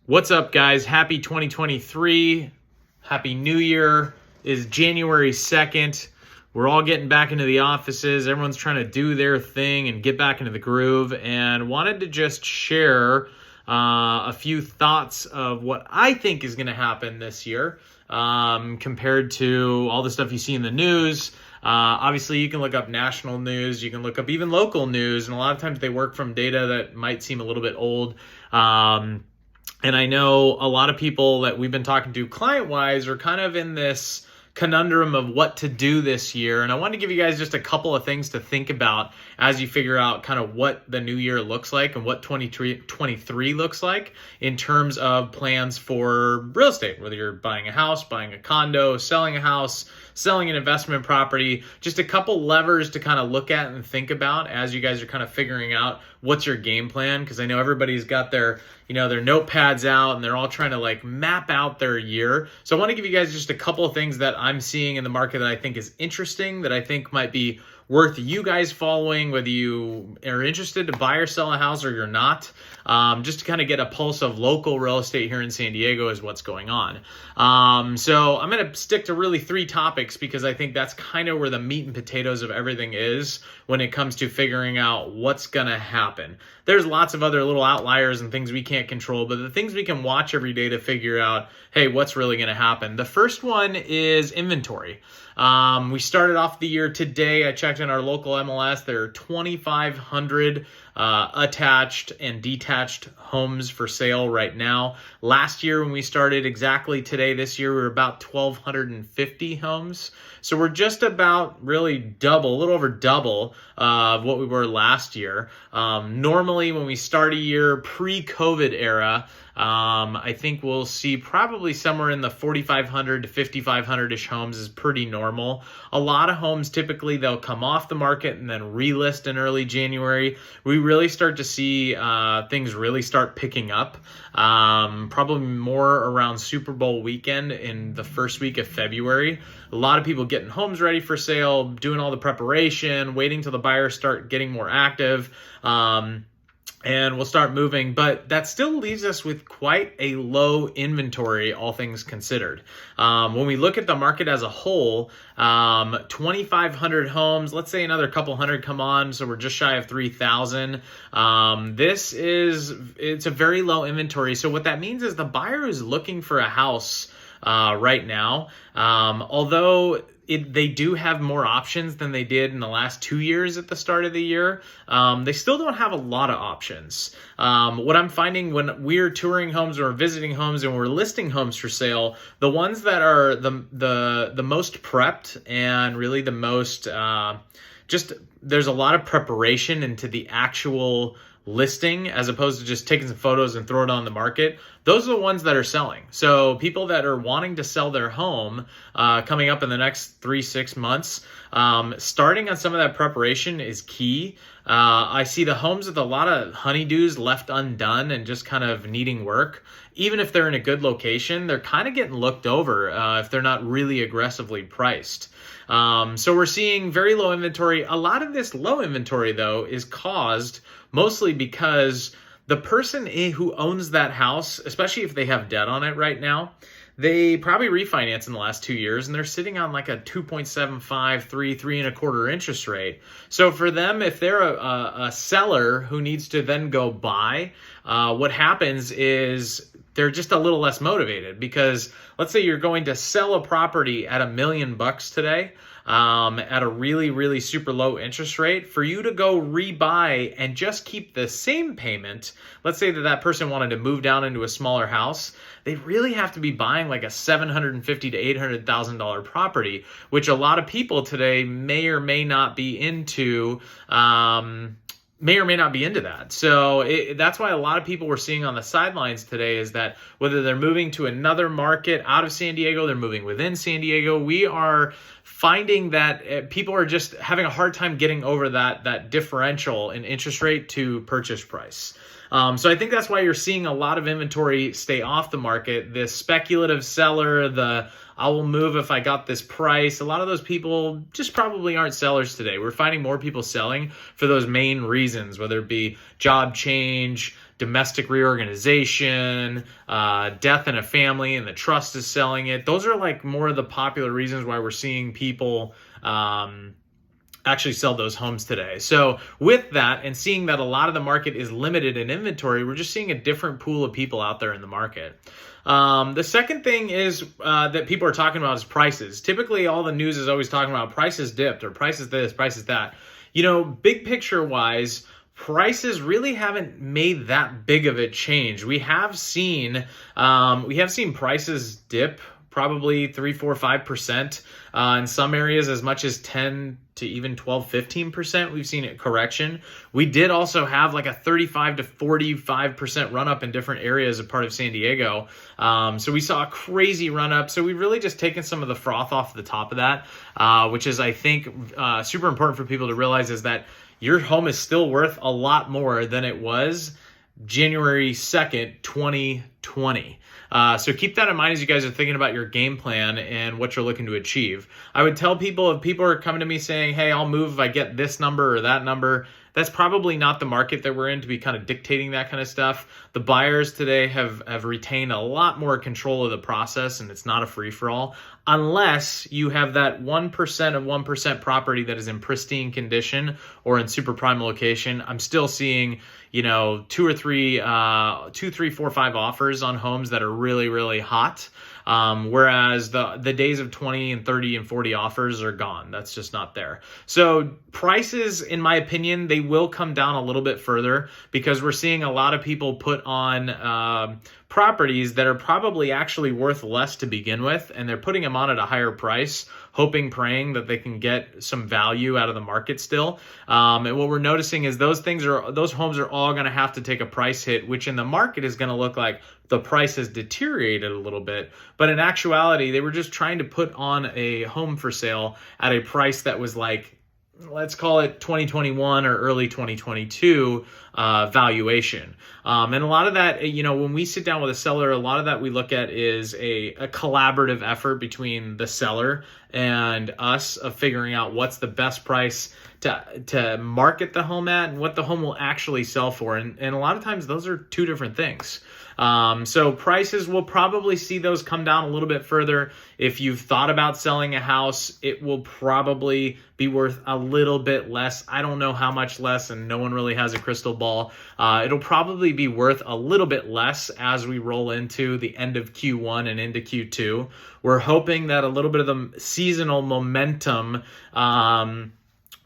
What's up, guys? Happy 2023. Happy New Year. Is January 2nd. We're all getting back into the offices. Everyone's trying to do their thing and get back into the groove. And wanted to just share a few thoughts of what I think is going to happen this year compared to all the stuff you see in the news. Obviously, you can look up national news. You can look up even local news. And a lot of times they work from data that might seem a little bit old. And I know a lot of people that we've been talking to client-wise are kind of in this conundrum of what to do this year. And I want to give you guys just a couple of things to think about as you figure out kind of what the new year looks like and what 2023 looks like in terms of plans for real estate, whether you're buying a house, buying a condo, selling a house, selling an investment property. Just a couple levers to kind of look at and think about as you guys are kind of figuring out what's your game plan, because I know everybody's got their notepads out and they're all trying to like map out their year. So I want to give you guys just a couple of things that I'm seeing in the market that I think is interesting, that I think might be worth you guys following, whether you are interested to buy or sell a house or you're not, just to kind of get a pulse of local real estate here in San Diego is what's going on. So I'm going to stick to really three topics because I think that's kind of where the meat and potatoes of everything is when it comes to figuring out what's going to happen. There's lots of other little outliers and things we can't control, but the things we can watch every day to figure out, hey, what's really going to happen. The first one is inventory. We started off the year today. I checked in our local MLS. There are 2,500 attached and detached homes for sale right now. Last year when we started exactly today, this year, we were about 1,250 homes. So we're just about really double, a little over double of what we were last year. Normally when we start a year pre-COVID era, I think we'll see probably somewhere in the 4,500 to 5,500-ish homes is pretty normal. A lot of homes, typically they'll come off the market and then relist in early January. We really start to see things really start picking up, probably more around Super Bowl weekend in the first week of February. A lot of people getting homes ready for sale, doing all the preparation, waiting till the buyers start getting more active. And we'll start moving, but that still leaves us with quite a low inventory, all things considered. When we look at the market as a whole, 2,500 homes, let's say another couple hundred come on, so we're just shy of 3,000. It's a very low inventory. So what that means is the buyer is looking for a house right now, although they do have more options than they did in the last 2 years at the start of the year. They still don't have a lot of options. What I'm finding when we're touring homes or visiting homes and we're listing homes for sale, the ones that are the most prepped and really the most there's a lot of preparation into the actual listing as opposed to just taking some photos and throw it on the market. Those are the ones that are selling. So people that are wanting to sell their home coming up in the next 3-6 months, starting on some of that preparation is key. I see the homes with a lot of honeydews left undone and just kind of needing work. Even if they're in a good location, they're kind of getting looked over if they're not really aggressively priced. So we're seeing very low inventory. A lot of this low inventory, though, is caused mostly because the person who owns that house, especially if they have debt on it right now, they probably refinanced in the last 2 years and they're sitting on like a 2.75, 3.25 interest rate. So for them, if they're a seller who needs to then go buy, what happens is they're just a little less motivated, because let's say you're going to sell a property at $1 million today, at a really, really super low interest rate. For you to go rebuy and just keep the same payment, let's say that person wanted to move down into a smaller house, they really have to be buying like a $750,000 to $800,000 property, which a lot of people today may or may not be into. That. So that's why a lot of people we're seeing on the sidelines today is that whether they're moving to another market out of San Diego, they're moving within San Diego, we are finding that people are just having a hard time getting over that differential in interest rate to purchase price. So I think that's why you're seeing a lot of inventory stay off the market. This speculative seller, I will move if I got this price. A lot of those people just probably aren't sellers today. We're finding more people selling for those main reasons, whether it be job change, domestic reorganization, death in a family and the trust is selling it. Those are like more of the popular reasons why we're seeing people actually sell those homes today. So with that, and seeing that a lot of the market is limited in inventory, we're just seeing a different pool of people out there in the market. The second thing is that people are talking about is prices. Typically, all the news is always talking about prices dipped or prices this, prices that. You know, big picture wise, prices really haven't made that big of a change. We have seen prices dip probably 3, 4, 5%. In some areas, as much as 10 to even 12, 15%. We've seen a correction. We did also have like a 35 to 45% run up in different areas of part of San Diego. So we saw a crazy run up. So we've really just taken some of the froth off the top of that, which is, I think, super important for people to realize, is that your home is still worth a lot more than it was January 2nd, 2020. So keep that in mind as you guys are thinking about your game plan and what you're looking to achieve. I would tell people, if people are coming to me saying, hey, I'll move if I get this number or that number, that's probably not the market that we're in to be kind of dictating that kind of stuff. The buyers today have retained a lot more control of the process, and it's not a free-for-all, unless you have that 1% of 1% property that is in pristine condition or in super prime location. I'm still seeing, you know, 2, 3, 4, 5 offers on homes that are really, really hot. Whereas the days of 20 and 30 and 40 offers are gone. That's just not there. So prices, in my opinion, they will come down a little bit further, because we're seeing a lot of people put on properties that are probably actually worth less to begin with, and they're putting them on at a higher price, hoping, praying that they can get some value out of the market still. And what we're noticing is those homes are all going to have to take a price hit, which in the market is going to look like the price has deteriorated a little bit. But in actuality, they were just trying to put on a home for sale at a price that was like, let's call it 2021 or early 2022 valuation. And a lot of that, you know, when we sit down with a seller, a lot of that we look at is a collaborative effort between the seller and us of figuring out what's the best price to market the home at and what the home will actually sell for. And a lot of times those are two different things. So prices, will probably see those come down a little bit further. If you've thought about selling a house, it will probably be worth a little bit less. I don't know how much less, and no one really has a crystal ball. It'll probably be worth a little bit less as we roll into the end of Q1 and into Q2. We're hoping that a little bit of the seasonal momentum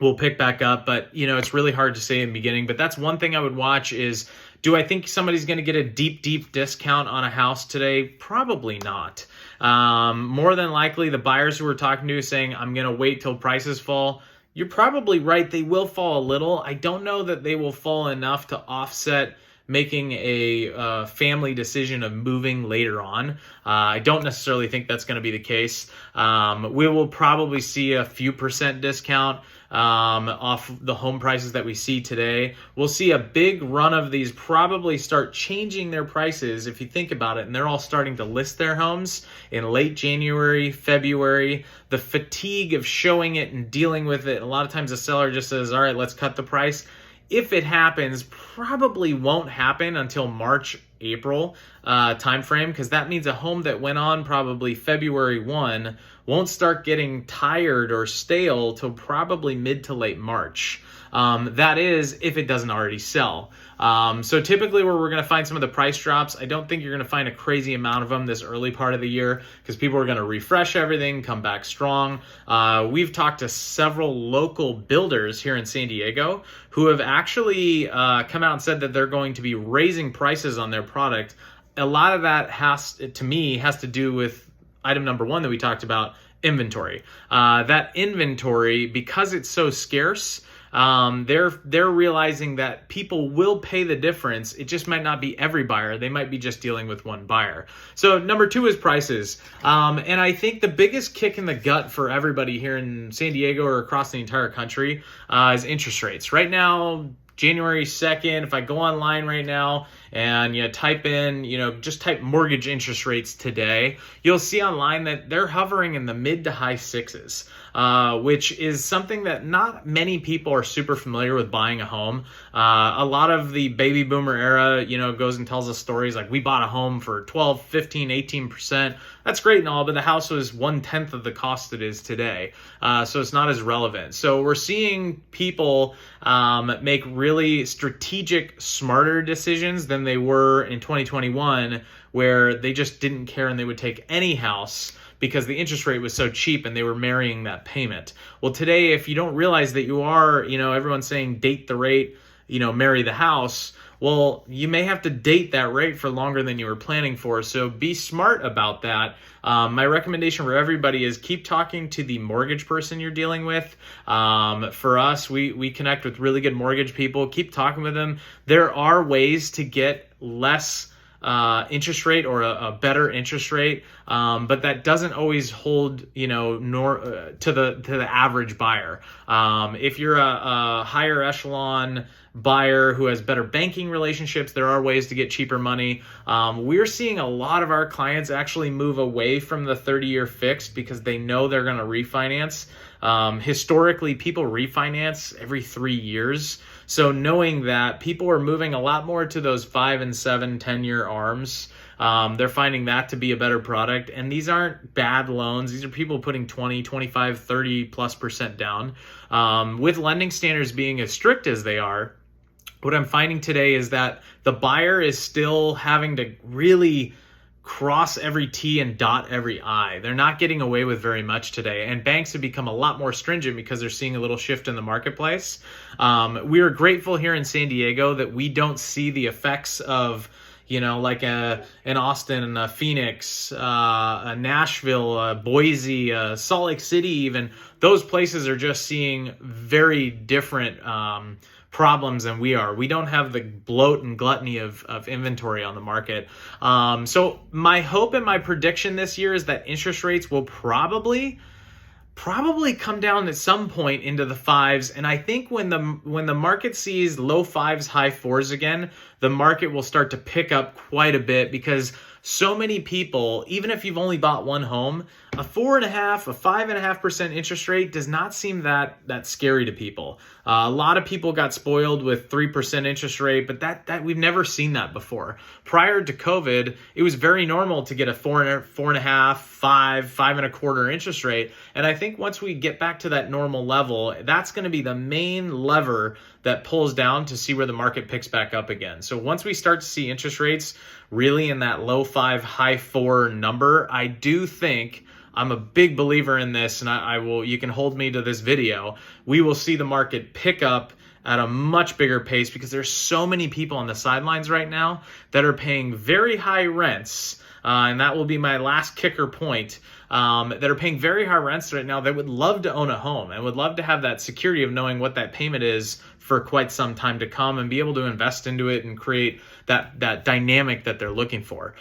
will pick back up, but you know, it's really hard to say in the beginning. But that's one thing I would watch is, do I think somebody's going to get a deep discount on a house today? Probably not. More than likely, the buyers who we're talking to saying, I'm going to wait till prices fall, you're probably right. They will fall a little. I don't know that they will fall enough to offset making a family decision of moving later on. I don't necessarily think that's going to be the case. We will probably see a few percent discount off the home prices that we see today. We'll see a big run of these probably start changing their prices, if you think about it, and they're all starting to list their homes in late January, February. The fatigue of showing it and dealing with it, a lot of times the seller just says, all right, let's cut the price. If it happens, probably won't happen until March, April timeframe, because that means a home that went on probably February 1 won't start getting tired or stale till probably mid to late March. That is, if it doesn't already sell. So typically where we're going to find some of the price drops, I don't think you're going to find a crazy amount of them this early part of the year, because people are going to refresh everything, come back strong. We've talked to several local builders here in San Diego who have actually come out and said that they're going to be raising prices on their product. A lot of that has to do with item number one that we talked about, inventory. That inventory, because it's so scarce, they're realizing that people will pay the difference. It just might not be every buyer. They might be just dealing with one buyer. So number two is prices. And I think the biggest kick in the gut for everybody here in San Diego or across the entire country is interest rates. Right now, January 2nd, if I go online right now and you type in, just type mortgage interest rates today, you'll see online that they're hovering in the mid to high sixes. which is something that not many people are super familiar with buying a home. A lot of the baby boomer era, goes and tells us stories like we bought a home for 12, 15, 18%. That's great and all, but the house was 1/10 of the cost it is today. So it's not as relevant. So we're seeing people make really strategic, smarter decisions than they were in 2021, where they just didn't care and they would take any house because the interest rate was so cheap and they were marrying that payment. Well, today, if you don't realize that you are, everyone's saying date the rate, marry the house. Well, you may have to date that rate for longer than you were planning for. So be smart about that. My recommendation for everybody is keep talking to the mortgage person you're dealing with. For us, we connect with really good mortgage people. Keep talking with them. There are ways to get less interest rate or a better interest rate, but that doesn't always hold, to the average buyer. If you're a higher echelon buyer who has better banking relationships, there are ways to get cheaper money. We're seeing a lot of our clients actually move away from the 30-year fixed because they know they're going to refinance. Historically, people refinance every 3 years. So knowing that, people are moving a lot more to those 5 and 7, 10-year ARMs. They're finding that to be a better product. And these aren't bad loans. These are people putting 20, 25, 30+% down. With lending standards being as strict as they are, what I'm finding today is that the buyer is still having to really cross every T and dot every I. They're not getting away with very much today. And banks have become a lot more stringent because they're seeing a little shift in the marketplace. We are grateful here in San Diego that we don't see the effects of, like an Austin, a Phoenix, a Nashville, Boise, Salt Lake City even. Those places are just seeing very different problems than we are. We don't have the bloat and gluttony of inventory on the market. So my hope and my prediction this year is that interest rates will probably come down at some point into the 5s. And I think when the market sees low 5s, high 4s again, the market will start to pick up quite a bit, because so many people, even if you've only bought one home, a 4.5%, a 5.5% interest rate does not seem that scary to people. A lot of people got spoiled with 3% interest rate, but that we've never seen that before. Prior to COVID, it was very normal to get a 4.5%, 5.25% interest rate. And I think once we get back to that normal level, that's going to be the main lever that pulls down to see where the market picks back up again. So once we start to see interest rates really in that low 5, high 4 number, I do think, I'm a big believer in this, and I will, you can hold me to this video, we will see the market pick up at a much bigger pace, because there's so many people on the sidelines right now that are paying very high rents, and that will be my last kicker point, that are paying very high rents right now that would love to own a home and would love to have that security of knowing what that payment is for quite some time to come, and be able to invest into it and create that dynamic that they're looking for.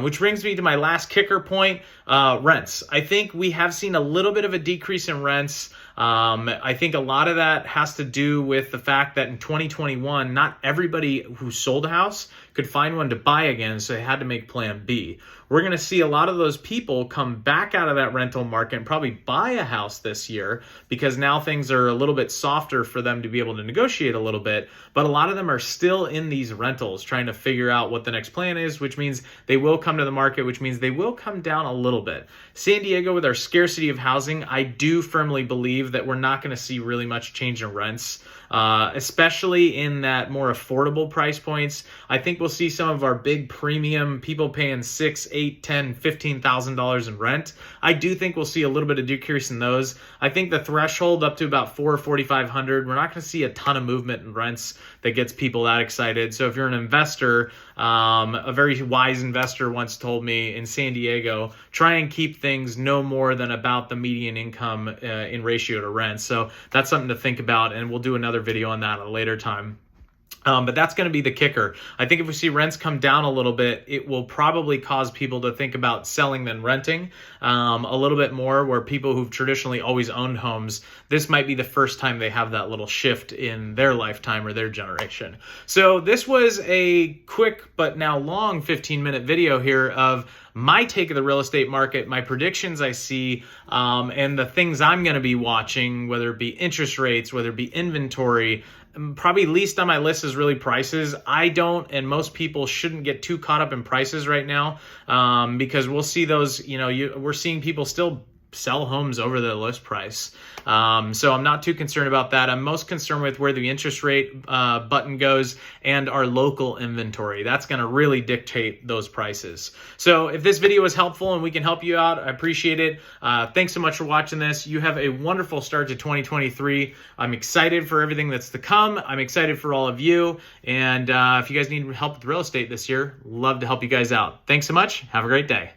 Which brings me to my last kicker point, rents. I think we have seen a little bit of a decrease in rents. I think a lot of that has to do with the fact that in 2021, not everybody who sold a house could find one to buy again, so they had to make plan B. We're going to see a lot of those people come back out of that rental market and probably buy a house this year, because now things are a little bit softer for them to be able to negotiate a little bit. But a lot of them are still in these rentals trying to figure out what the next plan is, which means they will come to the market, which means they will come down a little bit. San Diego, with our scarcity of housing, I do firmly believe that we're not going to see really much change in rents, especially in that more affordable price points. I think we'll see some of our big premium people paying $6,000, $8,000, $10,000, $15,000 in rent. I do think we'll see a little bit of decrease in those. I think the threshold up to about $4,500, we're not going to see a ton of movement in rents that gets people that excited. So if you're an investor, a very wise investor once told me in San Diego, try and keep things no more than about the median income in ratio to rent. So that's something to think about, and we'll do another video on that at a later time. But that's going to be the kicker. I think if we see rents come down a little bit, it will probably cause people to think about selling than renting a little bit more, where people who've traditionally always owned homes, this might be the first time they have that little shift in their lifetime or their generation. So this was a quick but now long 15-minute video here of my take of the real estate market, my predictions I see, and the things I'm going to be watching, whether it be interest rates, whether it be inventory. Probably least on my list is really prices. I don't, and most people shouldn't get too caught up in prices right now, because we'll see those, we're seeing people still sell homes over the list price. So I'm not too concerned about that. I'm most concerned with where the interest rate button goes and our local inventory. That's going to really dictate those prices. So if this video was helpful and we can help you out, I appreciate it. Thanks so much for watching this. You have a wonderful start to 2023. I'm excited for everything that's to come. I'm excited for all of you. And if you guys need help with real estate this year, love to help you guys out. Thanks so much. Have a great day.